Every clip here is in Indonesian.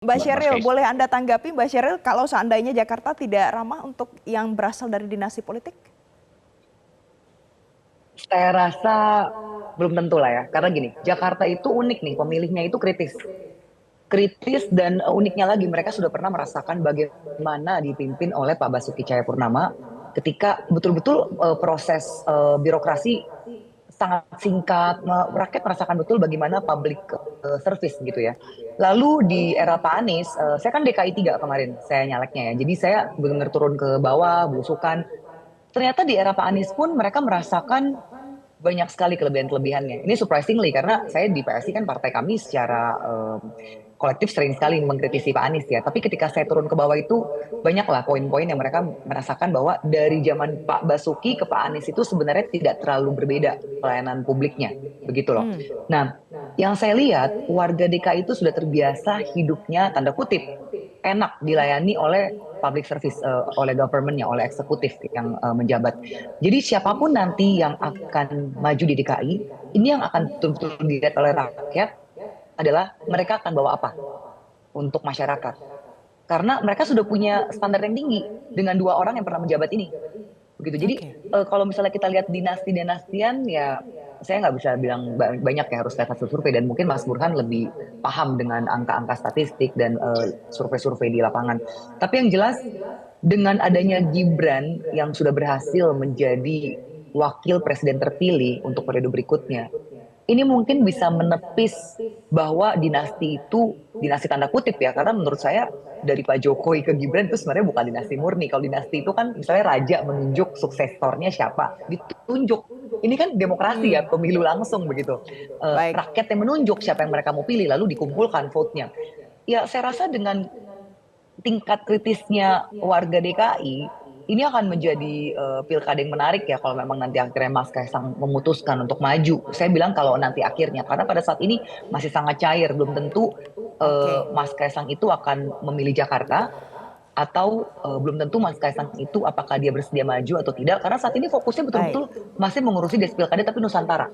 Mbak Mbak Mas Sheryl, Kais. boleh Anda tanggapi Mbak Sheryl kalau seandainya Jakarta tidak ramah untuk yang berasal dari dinasti politik? Saya rasa belum tentu lah ya. Karena gini, Jakarta itu unik nih, pemilihnya itu kritis. Kritis dan uniknya lagi mereka sudah pernah merasakan bagaimana dipimpin oleh Pak Basuki Cahayapurnama ketika betul-betul proses birokrasi sangat singkat, rakyat merasakan betul bagaimana public service gitu ya. Lalu di era Pak Anies, saya kan DKI 3 kemarin, saya nyaleknya ya. Jadi saya benar-benar turun ke bawah, belusukan. Ternyata di era Pak Anies pun mereka merasakan banyak sekali kelebihan-kelebihannya. Ini surprisingly karena saya di PSI kan partai kami secara kolektif sering sekali mengkritisi Pak Anies ya. Tapi ketika saya turun ke bawah itu banyaklah poin-poin yang mereka merasakan bahwa dari zaman Pak Basuki ke Pak Anies itu sebenarnya tidak terlalu berbeda pelayanan publiknya. Begitu loh. Hmm. Nah, yang saya lihat warga DKI itu sudah terbiasa hidupnya tanda kutip enak dilayani oleh public service, oleh governmentnya, oleh eksekutif yang menjabat. Jadi siapapun nanti yang akan maju di DKI, ini yang akan betul-betul dilihat oleh rakyat adalah mereka akan bawa apa untuk masyarakat. Karena mereka sudah punya standar yang tinggi dengan dua orang yang pernah menjabat ini. Begitu. Jadi Oke. kalau misalnya kita lihat dinasti-dinastian ya saya nggak bisa bilang banyak ya harus lihat hasil survei dan mungkin Mas Burhan lebih paham dengan angka-angka statistik dan survei-survei di lapangan. Tapi yang jelas dengan adanya Gibran yang sudah berhasil menjadi wakil presiden terpilih untuk periode berikutnya, ini mungkin bisa menepis bahwa dinasti itu dinasti tanda kutip ya, karena menurut saya dari Pak Jokowi ke Gibran itu sebenarnya bukan dinasti murni. Kalau dinasti itu kan misalnya raja menunjuk suksesornya siapa, ditunjuk. Ini kan demokrasi ya, Hmm. pemilu langsung begitu. Baik. Rakyat yang menunjuk siapa yang mereka mau pilih, lalu dikumpulkan vote-nya. Ya saya rasa dengan tingkat kritisnya warga DKI, ini akan menjadi pilkada yang menarik ya kalau memang nanti akhirnya Mas Kaisang memutuskan untuk maju. Saya bilang kalau nanti akhirnya, karena pada saat ini masih sangat cair, belum tentu Oke. Mas Kaisang itu akan memilih Jakarta atau belum tentu Mas Kaisang itu apakah dia bersedia maju atau tidak. Karena saat ini fokusnya Baik. betul-betul masih mengurusi des pilkada tapi Nusantara.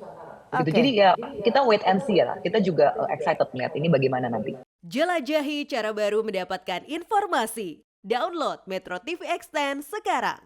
Begitu. Jadi Oke. ya kita wait and see ya. Kita juga excited melihat ini bagaimana nanti. Jelajahi cara baru mendapatkan informasi. Download Metro TV Extend sekarang.